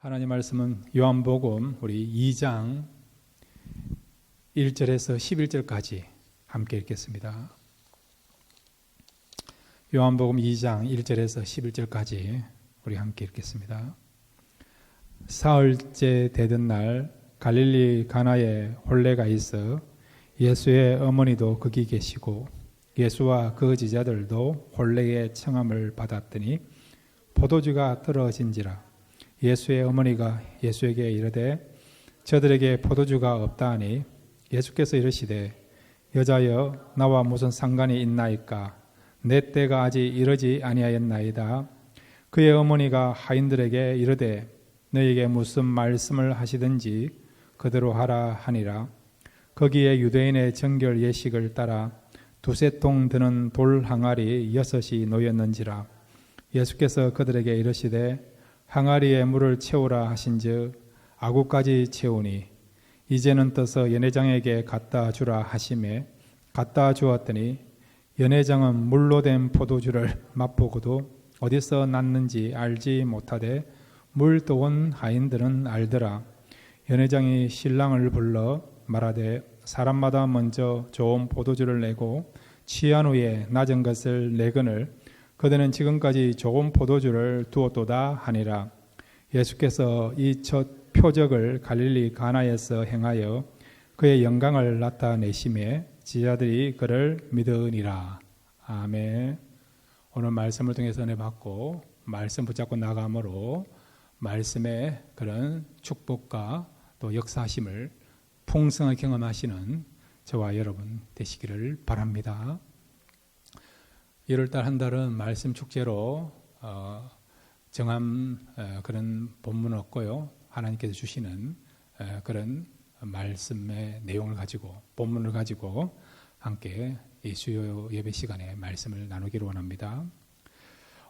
하나님 말씀은 요한복음 우리 2장 1절에서 11절까지 함께 읽겠습니다. 요한복음 2장 1절에서 11절까지 우리 함께 읽겠습니다. 사흘째 되던 날 갈릴리 가나에 혼례가 있어 예수의 어머니도 거기 계시고 예수와 그 제자들도 혼례의 청함을 받았더니 포도주가 떨어진지라. 예수의 어머니가 예수에게 이르되 저들에게 포도주가 없다 하니 예수께서 이르시되 여자여 나와 무슨 상관이 있나이까 내 때가 아직 이르지 아니하였나이다. 그의 어머니가 하인들에게 이르되 너에게 무슨 말씀을 하시든지 그대로 하라 하니라. 거기에 유대인의 정결 예식을 따라 두세 통 드는 돌 항아리 6이 놓였는지라. 예수께서 그들에게 이르시되 항아리에 물을 채우라 하신즉 아구까지 채우니 이제는 떠서 연회장에게 갖다 주라 하시매 갖다 주었더니 연회장은 물로 된 포도주를 맛보고도 어디서 났는지 알지 못하되 물 떠온 하인들은 알더라. 연회장이 신랑을 불러 말하되 사람마다 먼저 좋은 포도주를 내고 취한 후에 낮은 것을 내거늘 그들은 지금까지 좋은 포도주를 두었도다 하니라. 예수께서 이 첫 표적을 갈릴리 가나에서 행하여 그의 영광을 나타내심에 제자들이 그를 믿으니라. 아멘. 오늘 말씀을 통해서 은혜 받고 말씀 붙잡고 나감으로 말씀의 그런 축복과 또 역사하심을 풍성하게 경험하시는 저와 여러분 되시기를 바랍니다. 1월달 한 달은 말씀 축제로 정한 그런 본문은 없고요. 하나님께서 주시는 그런 말씀의 내용을 가지고 본문을 가지고 함께 이 수요 예배 시간에 말씀을 나누기를 원합니다.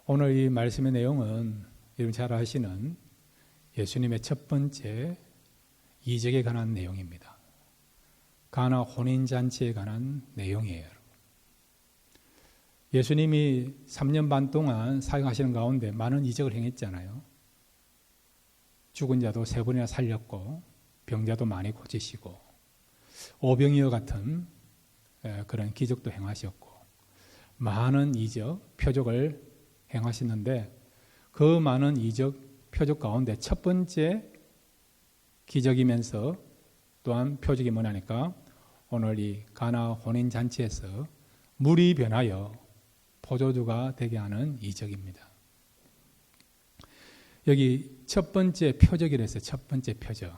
오늘 이 말씀의 내용은 여러분 잘 아시는 예수님의 첫 번째 이적에 관한 내용입니다. 가나 혼인잔치에 관한 내용이에요. 예수님이 3년 반 동안 사역하시는 가운데 많은 이적을 행했잖아요. 죽은 자도 3번이나 살렸고 병자도 많이 고치시고 오병이어 같은 그런 기적도 행하셨고 많은 이적, 표적을 행하셨는데 그 많은 이적, 표적 가운데 첫 번째 기적이면서 또한 표적이 뭐냐니까 오늘 이 가나 혼인잔치에서 물이 변하여 포도주가 되게 하는 이적입니다. 여기 첫 번째 표적이라 했어요. 첫 번째 표적.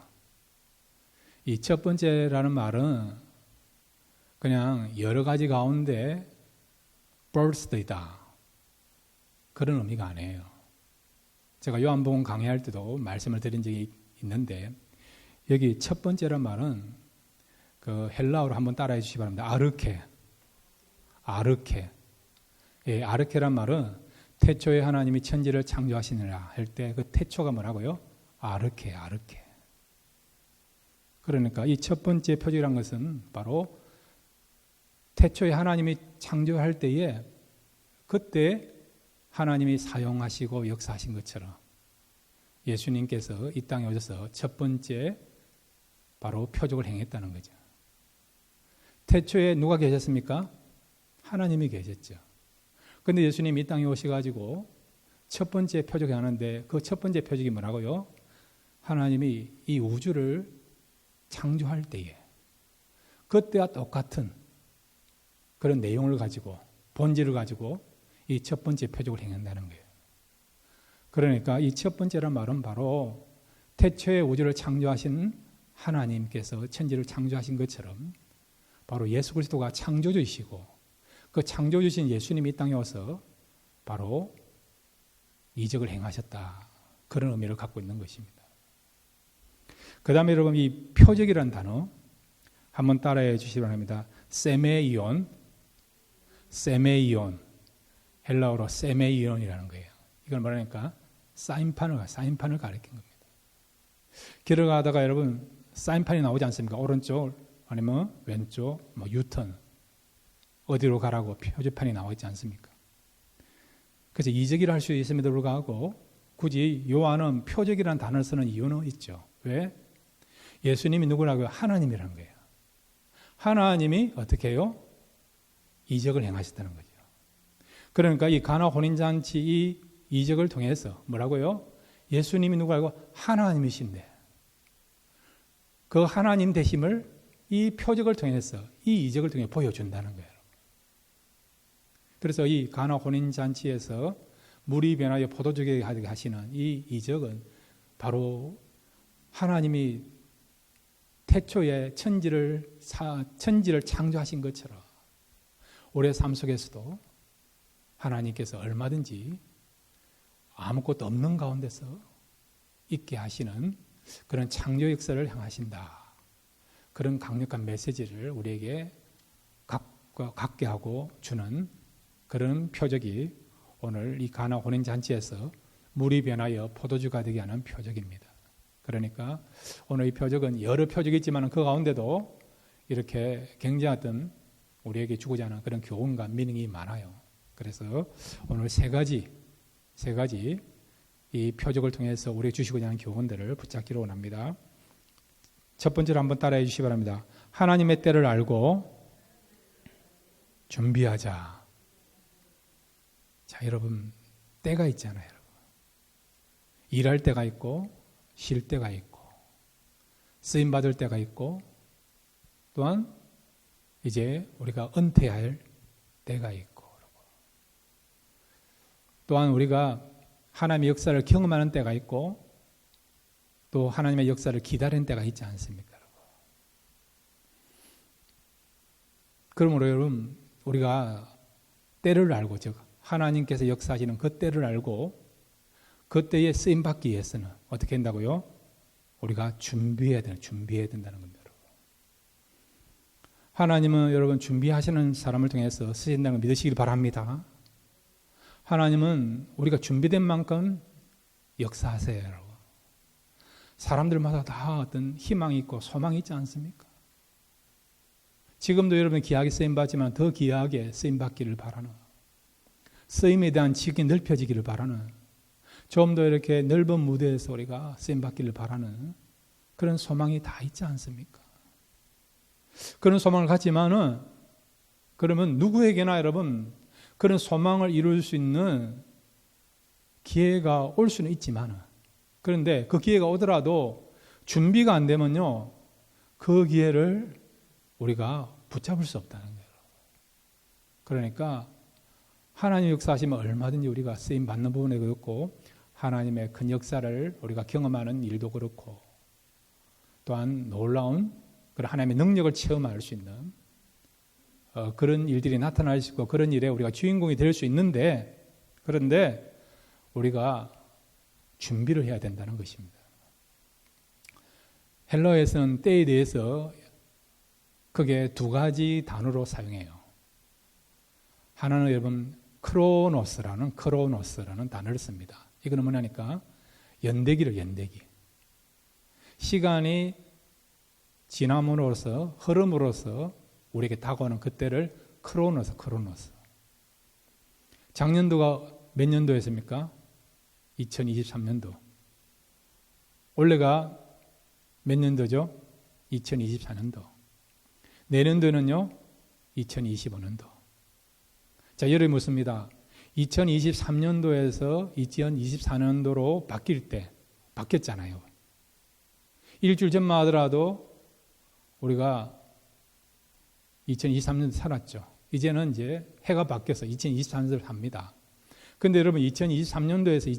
이 첫 번째라는 말은 그냥 여러 가지 가운데 birth이다. 그런 의미가 아니에요. 제가 요한복음 강의할 때도 말씀을 드린 적이 있는데 여기 첫 번째란 말은 그 헬라어로 한번 따라해 주시기 바랍니다. 아르케. 예, 아르케란 말은 태초에 하나님이 천지를 창조하시느라 할 때 그 태초가 뭐라고요? 아르케. 그러니까 이 첫 번째 표적이라는 것은 바로 태초에 하나님이 창조할 때에 그때 하나님이 사용하시고 역사하신 것처럼 예수님께서 이 땅에 오셔서 첫 번째 바로 표적을 행했다는 거죠. 태초에 누가 계셨습니까? 하나님이 계셨죠. 그런데 예수님이 이 땅에 오셔가지고 첫 번째 표적을 하는데 그 첫 번째 표적이 뭐라고요? 하나님이 이 우주를 창조할 때에 그때와 똑같은 그런 내용을 가지고 본질을 가지고 이 첫 번째 표적을 행한다는 거예요. 그러니까 이 첫 번째란 말은 바로 태초에 우주를 창조하신 하나님께서 천지를 창조하신 것처럼 바로 예수 그리스도가 창조주이시고 그 창조주신 예수님이 이 땅에 와서 바로 이적을 행하셨다. 그런 의미를 갖고 있는 것입니다. 그 다음에 여러분 이 표적이라는 단어 한번 따라해 주시기 바랍니다. 세메이온. 헬라어로 세메이온이라는 거예요. 이걸 뭐라니까? 사인판을 가리킨 겁니다. 길을 가다가 여러분 사인판이 나오지 않습니까? 오른쪽 아니면 왼쪽 유턴 어디로 가라고 표지판이 나와 있지 않습니까? 그래서 이적이라 할 수 있음에도 불구하고 굳이 요한은 표적이라는 단어를 쓰는 이유는 있죠. 왜? 예수님이 누구라고요? 하나님이라는 거예요. 하나님이 어떻게 해요? 이적을 행하셨다는 거죠. 그러니까 이 가나 혼인잔치 이 이적을 통해서 뭐라고요? 예수님이 누구라고? 하나님이신데 그 하나님 되심을 이 표적을 통해서 이 이적을 통해 보여준다는 거예요. 그래서 이 가나 혼인잔치에서 물이 변하여 포도주게 하시는 이 이적은 바로 하나님이 태초에 천지를 창조하신 것처럼 우리의 삶 속에서도 하나님께서 얼마든지 아무것도 없는 가운데서 있게 하시는 그런 창조 역사를 향하신다. 그런 강력한 메시지를 우리에게 갖게 하고 주는 그런 표적이 오늘 이 가나 혼인잔치에서 물이 변하여 포도주가 되게 하는 표적입니다. 그러니까 오늘 이 표적은 여러 표적이 있지만 그 가운데도 이렇게 굉장한 우리에게 주고자 하는 그런 교훈과 미닝이 많아요. 그래서 오늘 세 가지 이 표적을 통해서 우리에게 주시고자 하는 교훈들을 붙잡기로 원합니다. 첫 번째로 한번 따라해 주시기 바랍니다. 하나님의 때를 알고 준비하자. 자, 여러분 때가 있잖아요. 여러분. 일할 때가 있고 쉴 때가 있고 쓰임 받을 때가 있고 또한 이제 우리가 은퇴할 때가 있고 또한 우리가 하나님의 역사를 경험하는 때가 있고 또 하나님의 역사를 기다리는 때가 있지 않습니까? 그러므로 여러분 우리가 때를 알고 즉 하나님께서 역사하시는 그 때를 알고 그 때에 쓰임받기 위해서는 어떻게 한다고요? 우리가 준비해야 된다는 겁니다. 하나님은 여러분 준비하시는 사람을 통해서 쓰신다는 걸 믿으시길 바랍니다. 하나님은 우리가 준비된 만큼 역사하세요. 여러분. 사람들마다 다 어떤 희망이 있고 소망이 있지 않습니까? 지금도 여러분 귀하게 쓰임받지만 더 귀하게 쓰임받기를 바라는 쓰임에 대한 지식이 넓혀지기를 바라는 좀 더 이렇게 넓은 무대에서 우리가 쓰임받기를 바라는 그런 소망이 다 있지 않습니까? 그런 소망을 갖지만은 그러면 누구에게나 여러분 그런 소망을 이룰 수 있는 기회가 올 수는 있지만 그런데 그 기회가 오더라도 준비가 안 되면요 그 기회를 우리가 붙잡을 수 없다는 거예요. 그러니까 하나님 역사하시면 얼마든지 우리가 쓰임 받는 부분에 그렇고 하나님의 큰 역사를 우리가 경험하는 일도 그렇고 또한 놀라운 그런 하나님의 능력을 체험할 수 있는 그런 일들이 나타날 수 있고 그런 일에 우리가 주인공이 될 수 있는데 그런데 우리가 준비를 해야 된다는 것입니다. 헬라어에서는 때에 대해서 크게 두 가지 단어로 사용해요. 하나는 여러분 크로노스라는 단어를 씁니다. 이거는 뭐냐니까 연대기. 시간이 지남으로써 흐름으로써 우리에게 다가오는 그때를 크로노스. 작년도가 몇 년도였습니까? 2023년도. 올해가 몇 년도죠? 2024년도. 내년도는요? 2025년도. 자, 여러분이 묻습니다. 2023년도에서 2024년도로 바뀔 때 바뀌었잖아요. 일주일 전만 하더라도 우리가 2023년 살았죠. 이제는 이제 해가 바뀌어서 2024년도를 삽니다. 그런데 여러분 2023년도에서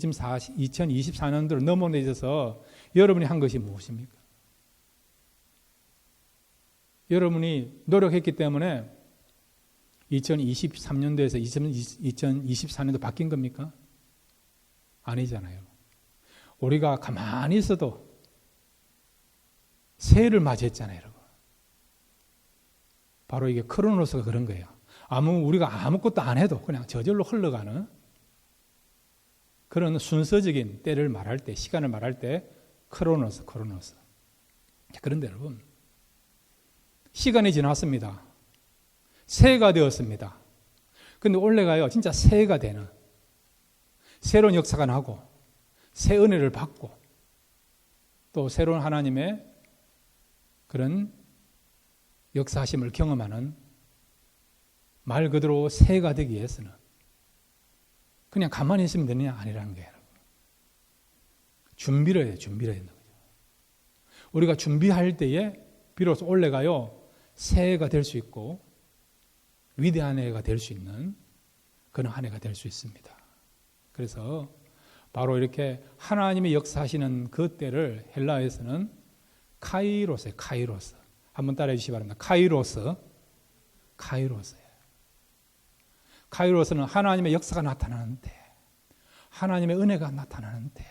2024년도로 넘어내셔서 여러분이 한 것이 무엇입니까? 여러분이 노력했기 때문에 2023년도에서 2024년도 바뀐 겁니까? 아니잖아요. 우리가 가만히 있어도 새해를 맞이했잖아요, 여러분. 바로 이게 크로노스가 그런 거예요. 우리가 아무것도 안 해도 그냥 저절로 흘러가는 그런 순서적인 때를 말할 때, 시간을 말할 때 크로노스. 그런데 여러분, 시간이 지났습니다. 새해가 되었습니다. 그런데 올해가요, 진짜 새해가 되는 새로운 역사가 나고 새 은혜를 받고 또 새로운 하나님의 그런 역사하심을 경험하는 말 그대로 새가 되기 위해서는 그냥 가만히 있으면 되느냐 아니라는 거예요. 준비를 해야 되는 거죠. 우리가 준비할 때에 비로소 올해가요 새해가 될 수 있고 위대한 해가 될 수 있는 그런 한 해가 될 수 있습니다. 그래서 바로 이렇게 하나님의 역사하시는 그 때를 헬라어에서는 카이로스예요. 카이로스. 한번 따라해 주시기 바랍니다. 카이로스예요. 카이로스는 하나님의 역사가 나타나는 때, 하나님의 은혜가 나타나는 때,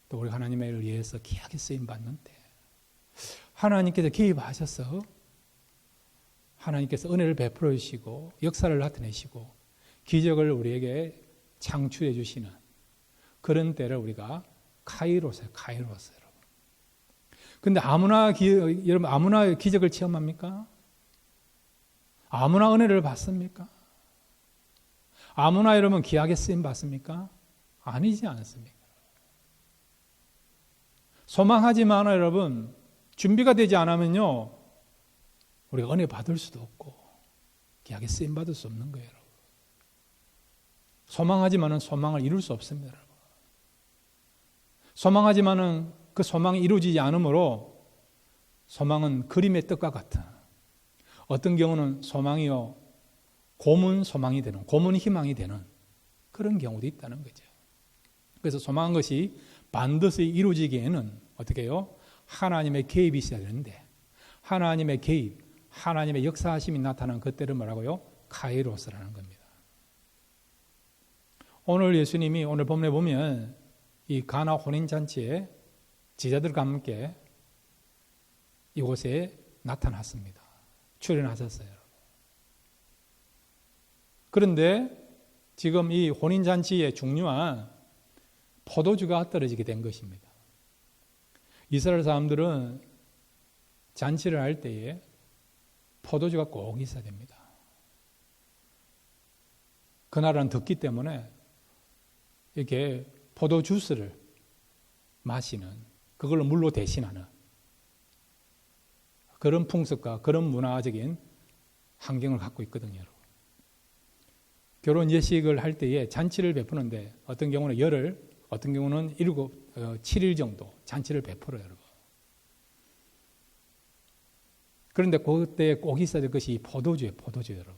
또 우리 하나님의 일을 위해서 귀하게 쓰임 받는 때, 하나님께서 개입하셔서 하나님께서 은혜를 베풀어 주시고 역사를 나타내시고 기적을 우리에게 창출해 주시는 그런 때를 우리가 카이로스예요. 카이로스 여러분. 근데 여러분 아무나 기적을 체험합니까? 아무나 은혜를 받습니까? 아무나 여러분 귀하게 쓰임 받습니까? 아니지 않습니까? 소망하지만 여러분 준비가 되지 않으면요 우리가 은혜 받을 수도 없고 귀하게 쓰임 받을 수 없는 거예요. 여러분. 소망하지만은 소망을 이룰 수 없습니다. 여러분. 소망하지만은 그 소망이 이루어지지 않으므로 소망은 그림의 뜻과 같은 어떤 경우는 소망이요 고문 소망이 되는 고문 희망이 되는 그런 경우도 있다는 거죠. 그래서 소망한 것이 반드시 이루어지기에는 어떻게 해요? 하나님의 개입이 있어야 되는데 하나님의 개입, 하나님의 역사하심이 나타난 그때를 뭐라고요? 카이로스라는 겁니다. 오늘 예수님이 오늘 본문에 보면 이 가나 혼인잔치에 제자들과 함께 이곳에 나타났습니다. 출연하셨어요. 그런데 지금 이 혼인잔치의 중요한 포도주가 떨어지게 된 것입니다. 이스라엘 사람들은 잔치를 할 때에 포도주가 꼭 있어야 됩니다. 그 나라는 덥기 때문에 이렇게 포도주스를 마시는 그걸로 물로 대신하는 그런 풍습과 그런 문화적인 환경을 갖고 있거든요. 여러분. 결혼 예식을 할 때에 잔치를 베푸는데 어떤 경우는 열흘, 어떤 경우는 7일 정도 잔치를 베풀어요. 여러분. 그런데 그때 꼭 있어야 될 것이 포도주예요. 포도주 여러분.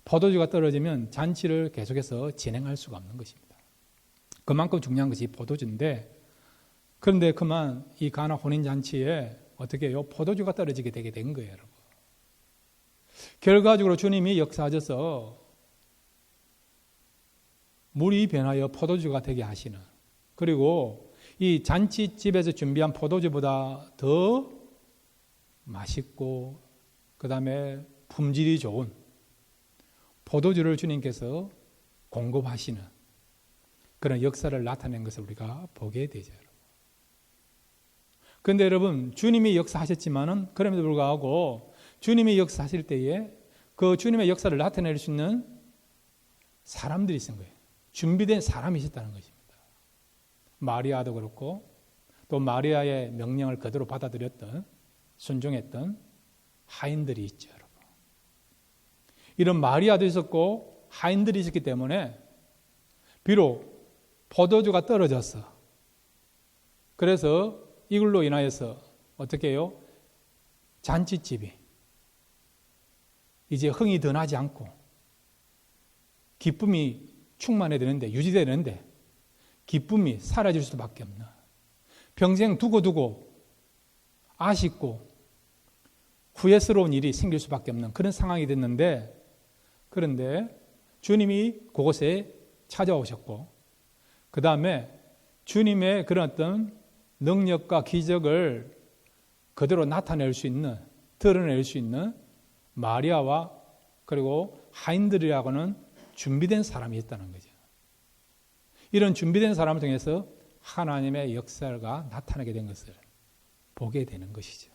포도주가 떨어지면 잔치를 계속해서 진행할 수가 없는 것입니다. 그만큼 중요한 것이 포도주인데 그런데 그만 이 가나 혼인잔치에 어떻게 해요? 포도주가 떨어지게 되게 된 거예요. 여러분. 결과적으로 주님이 역사하셔서 물이 변하여 포도주가 되게 하시는 그리고 이 잔치집에서 준비한 포도주보다 더 맛있고 그 다음에 품질이 좋은 포도주를 주님께서 공급하시는 그런 역사를 나타낸 것을 우리가 보게 되죠. 그런데 여러분 주님이 역사하셨지만은 그럼에도 불구하고 주님이 역사하실 때에 그 주님의 역사를 나타낼 수 있는 사람들이 있은 거예요. 준비된 사람이 있었다는 것입니다. 마리아도 그렇고 또 마리아의 명령을 그대로 받아들였던 순종했던 하인들이 있죠. 여러분. 이런 마리아도 있었고 하인들이 있었기 때문에 비록 포도주가 떨어졌어. 그래서 이걸로 인하여서 어떻게 해요? 잔치집이 이제 흥이 더 나지 않고 기쁨이 충만해야 되는데 유지돼야 되는데 기쁨이 사라질 수밖에 없는 평생 두고 아쉽고 후회스러운 일이 생길 수밖에 없는 그런 상황이 됐는데 그런데 주님이 그곳에 찾아오셨고 그 다음에 주님의 그런 어떤 능력과 기적을 그대로 나타낼 수 있는 드러낼 수 있는 마리아와 그리고 하인들이라고는 준비된 사람이 있다는 거죠. 이런 준비된 사람을 통해서 하나님의 역사가 나타나게 된 것을 보게 되는 것이죠.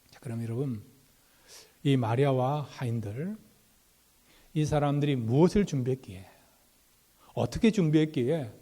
자, 그럼 여러분 이 마리아와 하인들 이 사람들이 무엇을 준비했기에 어떻게 준비했기에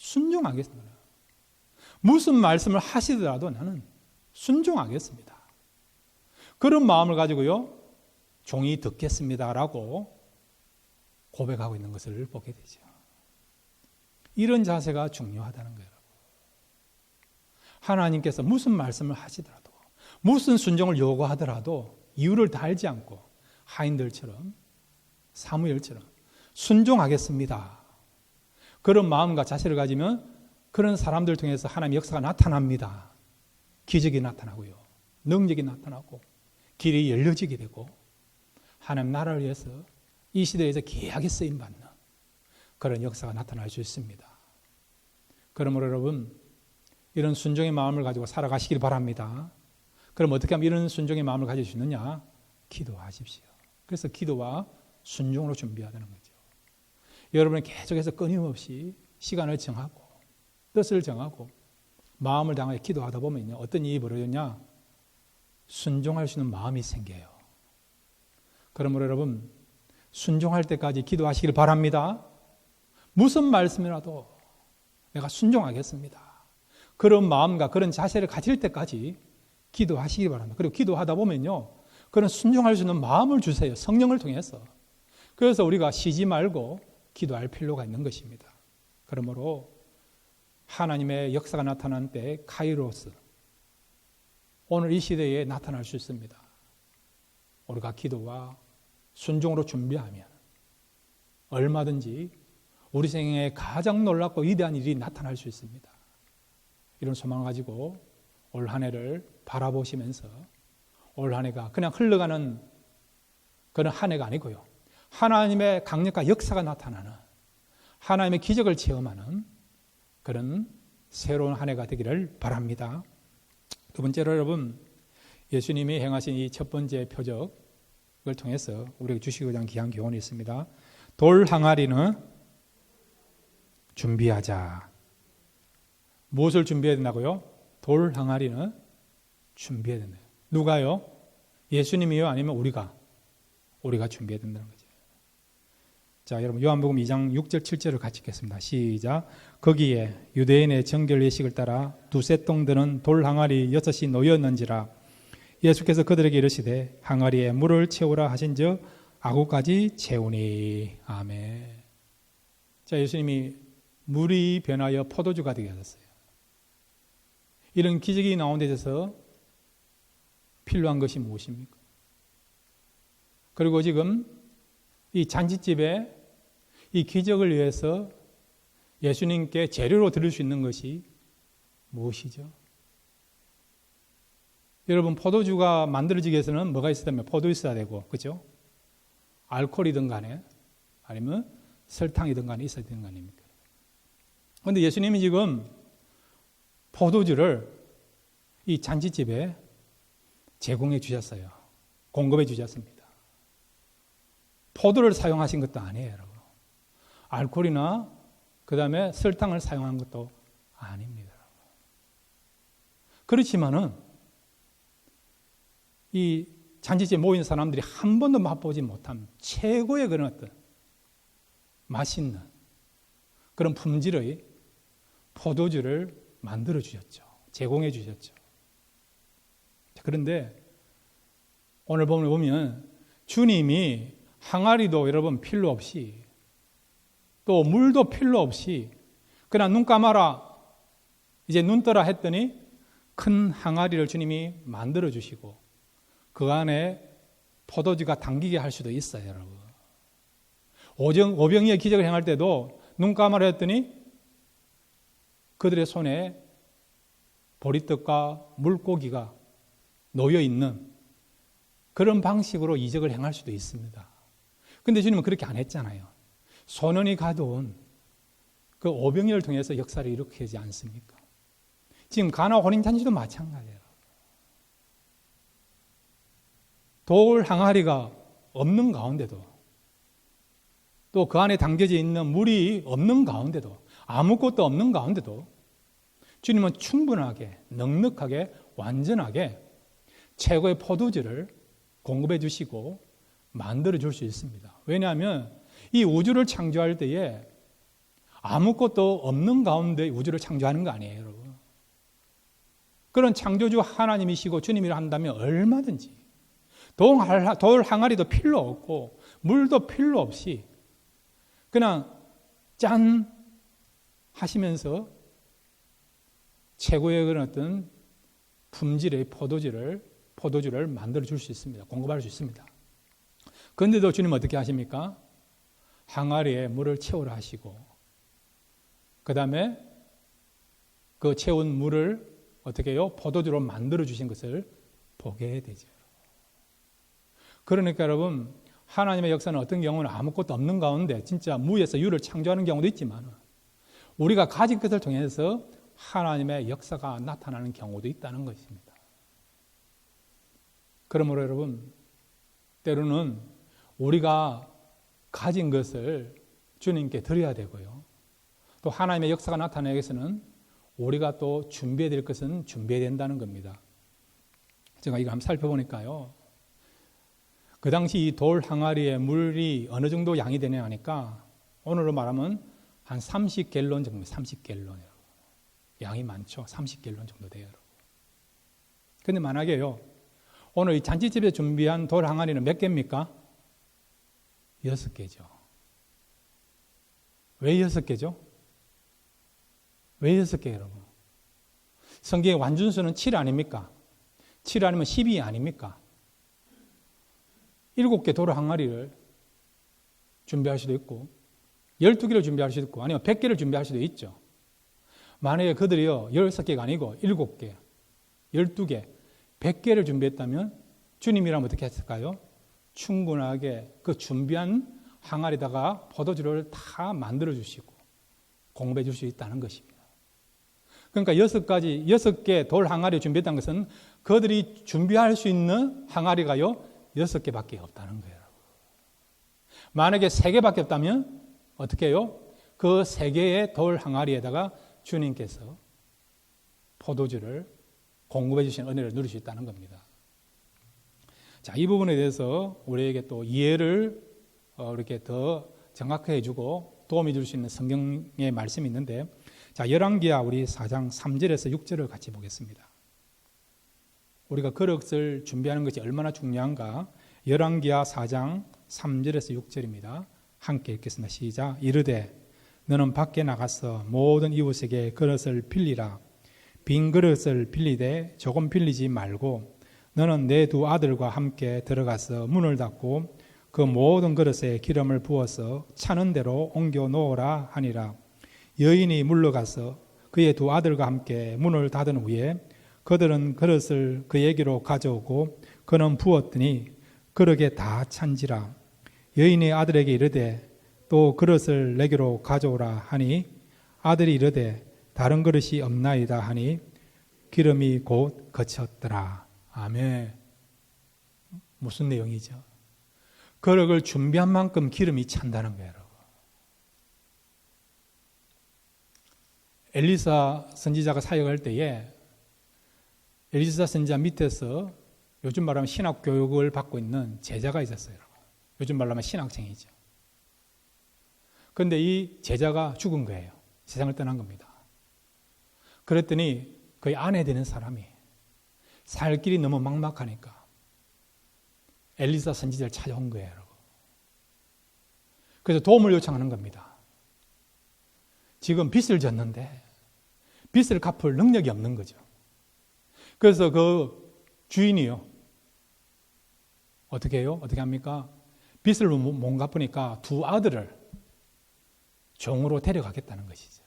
순종하겠습니다. 무슨 말씀을 하시더라도 나는 순종하겠습니다. 그런 마음을 가지고요, 종이 듣겠습니다라고 고백하고 있는 것을 보게 되죠. 이런 자세가 중요하다는 거예요. 하나님께서 무슨 말씀을 하시더라도, 무슨 순종을 요구하더라도 이유를 다 알지 않고 하인들처럼, 사무엘처럼 순종하겠습니다. 그런 마음과 자세를 가지면 그런 사람들 통해서 하나님의 역사가 나타납니다. 기적이 나타나고요, 능력이 나타나고 길이 열려지게 되고 하나님 나라를 위해서 이 시대에서 귀하게 쓰임받는 그런 역사가 나타날 수 있습니다. 그러므로 여러분, 이런 순종의 마음을 가지고 살아가시길 바랍니다. 그럼 어떻게 하면 이런 순종의 마음을 가질 수 있느냐? 기도하십시오. 그래서 기도와 순종으로 준비하자는 거죠. 여러분은 계속해서 끊임없이 시간을 정하고 뜻을 정하고 마음을 당하여 기도하다 보면요, 어떤 일이 벌어졌냐? 순종할 수 있는 마음이 생겨요. 그러므로 여러분, 순종할 때까지 기도하시길 바랍니다. 무슨 말씀이라도 내가 순종하겠습니다. 그런 마음과 그런 자세를 가질 때까지 기도하시기 바랍니다. 그리고 기도하다 보면요, 그런 순종할 수 있는 마음을 주세요. 성령을 통해서. 그래서 우리가 쉬지 말고 기도할 필요가 있는 것입니다. 그러므로 하나님의 역사가 나타난 때 카이로스, 오늘 이 시대에 나타날 수 있습니다. 우리가 기도와 순종으로 준비하면 얼마든지 우리 생애에 가장 놀랍고 위대한 일이 나타날 수 있습니다. 이런 소망을 가지고 올 한 해를 바라보시면서 올 한 해가 그냥 흘러가는 그런 한 해가 아니고요, 하나님의 강력한 역사가 나타나는, 하나님의 기적을 체험하는 그런 새로운 한 해가 되기를 바랍니다. 두 번째로 여러분, 예수님이 행하신 이 첫 번째 표적을 통해서 우리에게 주시고자 하는 귀한 교훈이 있습니다. 돌 항아리는 준비하자. 무엇을 준비해야 된다고요? 돌 항아리는 준비해야 된다. 누가요? 예수님이요? 아니면 우리가 준비해야 된다는 거죠. 자, 여러분 요한복음 2장 6절 7절을 같이 읽겠습니다. 시작. 거기에 유대인의 정결 예식을 따라 두세 똥 드는 돌 항아리 6이 놓였는지라. 예수께서 그들에게 이르시되 항아리에 물을 채우라 하신즉 아구까지 채우니. 아멘. 자, 예수님이 물이 변하여 포도주가 되게 하셨어요. 이런 기적이 나온 데 있어서 필요한 것이 무엇입니까? 그리고 지금 이 잔치집에 이 기적을 위해서 예수님께 재료로 드릴 수 있는 것이 무엇이죠? 여러분, 포도주가 만들어지기 위해서는 뭐가 있어야 되면 포도 있어야 되고, 그죠? 알코올이든 간에 아니면 설탕이든 간에 있어야 되는 거 아닙니까? 그런데 예수님이 지금 포도주를 이 잔치집에 제공해 주셨어요. 공급해 주셨습니다. 포도를 사용하신 것도 아니에요, 여러분. 알코올이나 그 다음에 설탕을 사용한 것도 아닙니다. 그렇지만은 이 잔치집에 모인 사람들이 한 번도 맛보지 못한 최고의 그런 어떤 맛있는 그런 품질의 포도주를 만들어 주셨죠. 제공해 주셨죠. 그런데 오늘 보면 주님이 항아리도 여러분 필요 없이 또 물도 필요 없이 그냥 눈 감아라, 이제 눈 떠라 했더니 큰 항아리를 주님이 만들어 주시고 그 안에 포도주가 담기게 할 수도 있어요, 여러분. 오병이의 기적을 행할 때도 눈 감아라 했더니 그들의 손에 보리떡과 물고기가 놓여 있는 그런 방식으로 이적을 행할 수도 있습니다. 그런데 주님은 그렇게 안 했잖아요. 소년이 가져온 그 오병이를 통해서 역사를 일으키지 않습니까? 지금 가나 혼인잔치도 마찬가지예요. 돌 항아리가 없는 가운데도 또 그 안에 담겨져 있는 물이 없는 가운데도 아무것도 없는 가운데도 주님은 충분하게 넉넉하게 완전하게 최고의 포도주를 공급해 주시고 만들어 줄 수 있습니다. 왜냐하면 이 우주를 창조할 때에 아무것도 없는 가운데 우주를 창조하는 거 아니에요, 여러분. 그런 창조주 하나님이시고 주님이라 한다면 얼마든지 돌 항아리도 필요 없고 물도 필요 없이 그냥 짠 하시면서 최고의 그런 어떤 품질의 포도주를 만들어 줄 수 있습니다. 공급할 수 있습니다. 그런데도 주님 어떻게 하십니까? 항아리에 물을 채우라 하시고 그 다음에 그 채운 물을 어떻게 해요? 포도주로 만들어 주신 것을 보게 되죠. 그러니까 여러분, 하나님의 역사는 어떤 경우는 아무것도 없는 가운데 진짜 무에서 유를 창조하는 경우도 있지만 우리가 가진 것을 통해서 하나님의 역사가 나타나는 경우도 있다는 것입니다. 그러므로 여러분, 때로는 우리가 가진 것을 주님께 드려야 되고요. 또 하나님의 역사가 나타나기 위해서는 우리가 또 준비해야 될 것은 준비해야 된다는 겁니다. 제가 이거 한번 살펴보니까요. 그 당시 이 돌 항아리에 물이 어느 정도 양이 되냐 하니까 오늘로 말하면 한 30갤론 정도, 30갤론이에요. 양이 많죠. 30갤론 정도 돼요. 그런데 만약에요. 오늘 이 잔치집에 준비한 돌 항아리는 몇 개입니까? 6개죠. 왜 6개죠? 왜 6개 여러분? 성경의 완준수는 7 아닙니까? 7 아니면 12 아닙니까? 7개 돌 항아리를 준비할 수도 있고 12개를 준비할 수도 있고 아니면 100개를 준비할 수도 있죠. 만약에 그들이요 16개가 아니고 7개, 12개, 100개를 준비했다면 주님이라면 어떻게 했을까요? 충분하게 그 준비한 항아리다가 포도주를 다 만들어 주시고 공급해 줄 수 있다는 것입니다. 그러니까 6개 돌 항아리 준비했다는 것은 그들이 준비할 수 있는 항아리가요 6개밖에 없다는 거예요. 만약에 3개밖에 없다면 어떻게 해요? 그 3개의 돌 항아리에다가 주님께서 포도주를 공급해 주신 은혜를 누릴 수 있다는 겁니다. 자, 이 부분에 대해서 우리에게 또 이해를 이렇게 더 정확하게 해주고 도움이 줄 수 있는 성경의 말씀이 있는데, 자, 열왕기하 우리 4장 3절에서 6절을 같이 보겠습니다. 우리가 그릇을 준비하는 것이 얼마나 중요한가? 열왕기하 4장 3절에서 6절입니다. 함께 읽겠습니다. 시작. 이르되 너는 밖에 나가서 모든 이웃에게 그릇을 빌리라. 빈 그릇을 빌리되 조금 빌리지 말고 너는 내 두 아들과 함께 들어가서 문을 닫고 그 모든 그릇에 기름을 부어서 차는 대로 옮겨 놓으라 하니라. 여인이 물러가서 그의 두 아들과 함께 문을 닫은 후에 그들은 그릇을 그에게로 가져오고 그는 부었더니 그릇에 다 찬지라. 여인의 아들에게 이르되 또 그릇을 내게로 가져오라 하니 아들이 이르되 다른 그릇이 없나이다 하니 기름이 곧 그쳤더라. 아멘. 무슨 내용이죠? 그릇을 준비한 만큼 기름이 찬다는 거예요. 엘리사 선지자가 사역할 때에 엘리사 선지자 밑에서 요즘 말하면 신학 교육을 받고 있는 제자가 있었어요. 요즘 말로 하면 신학생이죠. 그런데 이 제자가 죽은 거예요. 세상을 떠난 겁니다. 그랬더니 그의 아내 되는 사람이 살 길이 너무 막막하니까 엘리사 선지자를 찾아온 거예요. 그래서 도움을 요청하는 겁니다. 지금 빚을 졌는데 빚을 갚을 능력이 없는 거죠. 그래서 그 주인이요. 어떻게 해요? 어떻게 합니까? 빚을 못 갚으니까 두 아들을 종으로 데려가겠다는 것이죠.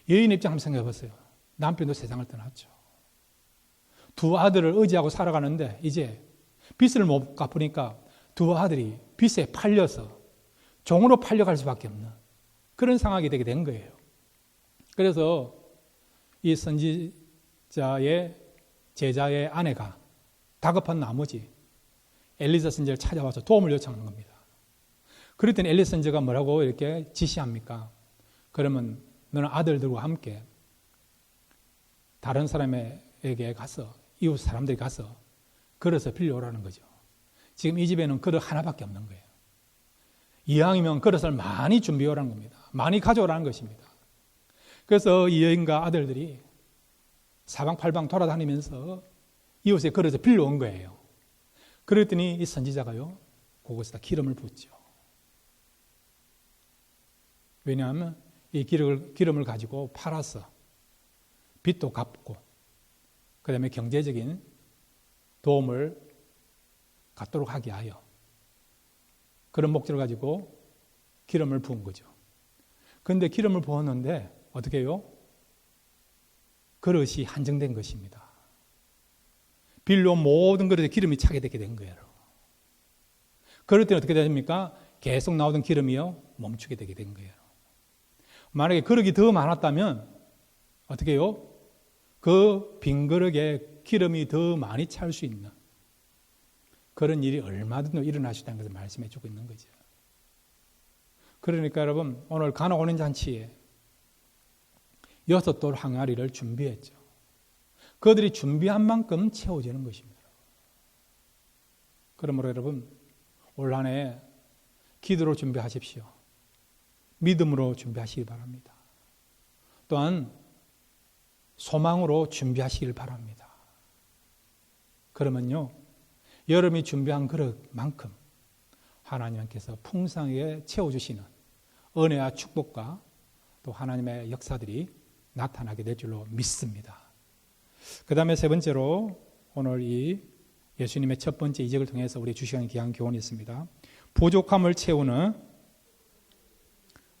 여인 입장 한번 생각해 보세요. 남편도 세상을 떠났죠. 두 아들을 의지하고 살아가는데 이제 빚을 못 갚으니까 두 아들이 빚에 팔려서 종으로 팔려갈 수밖에 없는 그런 상황이 되게 된 거예요. 그래서 이 선지자의 제자의 아내가 다급한 나머지 엘리사 선지자를 찾아와서 도움을 요청하는 겁니다. 그랬더니 엘리사 선지자가 뭐라고 이렇게 지시합니까? 그러면 너는 아들들과 함께 다른 사람에게 가서 이웃 사람들이 가서 그릇을 빌려오라는 거죠. 지금 이 집에는 그릇 하나밖에 없는 거예요. 이왕이면 그릇을 많이 준비하라는 겁니다. 많이 가져오라는 것입니다. 그래서 이 여인과 아들들이 사방팔방 돌아다니면서 이웃의 그릇을 빌려온 거예요. 그랬더니 이 선지자가요, 그곳에다 기름을 붓죠. 왜냐하면 이 기름을 가지고 팔아서 빚도 갚고 그 다음에 경제적인 도움을 갖도록 하게 하여 그런 목적을 가지고 기름을 부은 거죠. 그런데 기름을 부었는데 어떻게 해요? 그릇이 한정된 것입니다. 빌려온 모든 그릇에 기름이 차게 되게 된 거예요. 그럴 때는 어떻게 됩니까? 계속 나오던 기름이요, 멈추게 되게 된 거예요. 만약에 그릇이 더 많았다면 어떻게 해요? 그 빈 그릇에 기름이 더 많이 찰 수 있는 그런 일이 얼마든지 일어날 수 있다는 것을 말씀해 주고 있는 거죠. 그러니까 여러분, 오늘 가나 오는 잔치에 6돌 항아리를 준비했죠. 그들이 준비한 만큼 채워지는 것입니다. 그러므로 여러분, 올 한 해 기도로 준비하십시오. 믿음으로 준비하시기 바랍니다. 또한 소망으로 준비하시길 바랍니다. 그러면요, 여러분이 준비한 그릇만큼 하나님께서 풍성하게 채워주시는 은혜와 축복과 또 하나님의 역사들이 나타나게 될 줄로 믿습니다. 그 다음에 세 번째로 오늘 이 예수님의 첫 번째 이적을 통해서 우리 주시는 귀한 교훈이 있습니다. 부족함을 채우는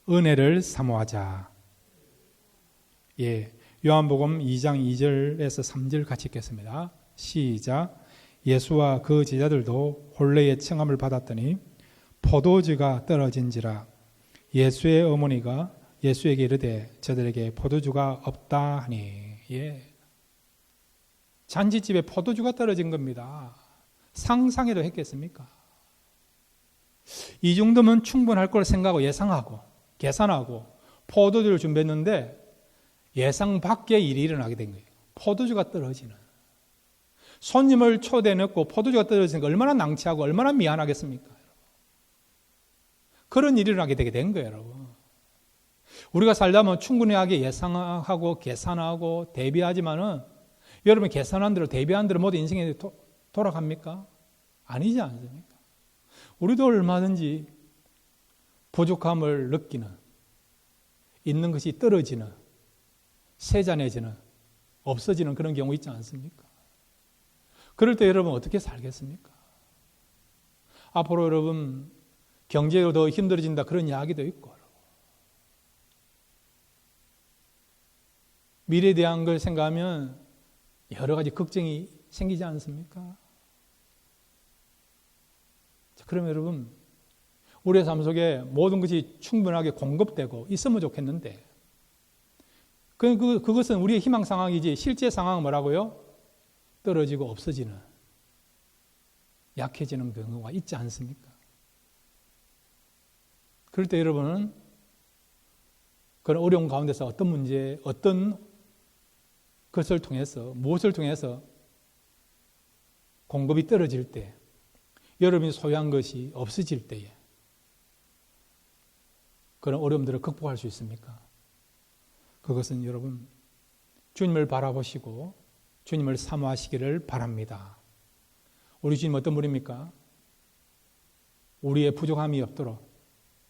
은혜를 사모하자. 예, 요한복음 2장 2절에서 3절 같이 읽겠습니다. 시작. 예수와 그 제자들도 혼례의 청함을 받았더니 포도주가 떨어진지라. 예수의 어머니가 예수에게 이르되 저들에게 포도주가 없다 하니. 예, 잔치집에 포도주가 떨어진 겁니다. 상상해도 했겠습니까? 이 정도면 충분할 걸 생각하고 예상하고 계산하고 포도주를 준비했는데 예상 밖의 일이 일어나게 된 거예요. 포도주가 떨어지는. 손님을 초대해놓고 포도주가 떨어지니까 얼마나 낭치하고 얼마나 미안하겠습니까? 그런 일이 일어나게 되게 된 거예요, 여러분. 우리가 살려면 충분하게 예상하고 계산하고 대비하지만은 여러분 계산한 대로 대비한 대로 모두 인생에 돌아갑니까? 아니지 않습니까? 우리도 얼마든지 부족함을 느끼는, 있는 것이 떨어지는, 세잔해지는, 없어지는 그런 경우 있지 않습니까? 그럴 때 여러분 어떻게 살겠습니까? 앞으로 여러분 경제로 더 힘들어진다 그런 이야기도 있고 미래에 대한 걸 생각하면 여러 가지 걱정이 생기지 않습니까? 그러면 여러분 우리의 삶 속에 모든 것이 충분하게 공급되고 있으면 좋겠는데 그것은 우리의 희망 상황이지 실제 상황은 뭐라고요? 떨어지고 없어지는, 약해지는 경우가 있지 않습니까? 그럴 때 여러분은 그런 어려운 가운데서 어떤 문제, 어떤 것을 통해서, 무엇을 통해서 공급이 떨어질 때, 여러분이 소유한 것이 없어질 때에 그런 어려움들을 극복할 수 있습니까? 그것은 여러분 주님을 바라보시고 주님을 사모하시기를 바랍니다. 우리 주님 어떤 분입니까? 우리의 부족함이 없도록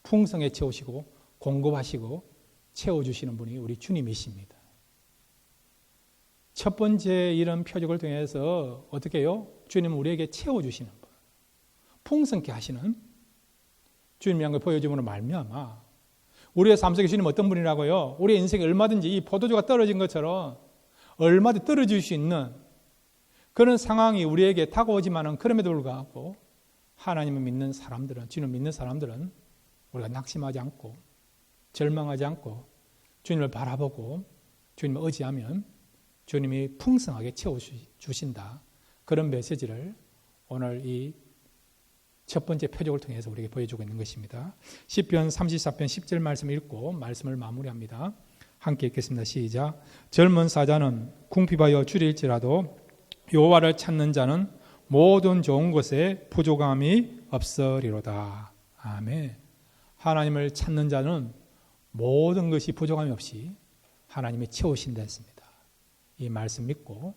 풍성에 채우시고 공급하시고 채워주시는 분이 우리 주님이십니다. 첫 번째 이런 표적을 통해서 어떻게 해요? 주님은 우리에게 채워주시는 분, 풍성케 하시는 주님이란 걸 보여줌으로 말미암아 우리의 삶 속에 주님은 어떤 분이라고요? 우리의 인생에 얼마든지 이 포도주가 떨어진 것처럼 얼마든지 떨어질 수 있는 그런 상황이 우리에게 다가오지만은 그럼에도 불구하고 하나님을 믿는 사람들은, 주님을 믿는 사람들은 우리가 낙심하지 않고 절망하지 않고 주님을 바라보고 주님을 의지하면 주님이 풍성하게 채워주신다. 그런 메시지를 오늘 이 첫 번째 표적을 통해서 우리에게 보여주고 있는 것입니다. 시편 34편 10절 말씀 읽고 말씀을 마무리합니다. 함께 읽겠습니다. 시작. 젊은 사자는 궁핍하여 줄일지라도 여호와를 찾는 자는 모든 좋은 것에 부족함이 없으리로다. 아멘. 하나님을 찾는 자는 모든 것이 부족함이 없이 하나님이 채우신다 했습니다. 이 말씀 믿고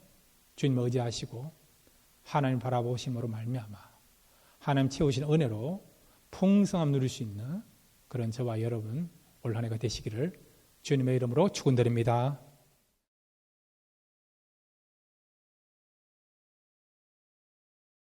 주님 의지하시고 하나님 바라보심으로 말미암아 하나님 채우신 은혜로 풍성함 누릴 수 있는 그런 저와 여러분 올 한 해가 되시기를 주님의 이름으로 축원드립니다.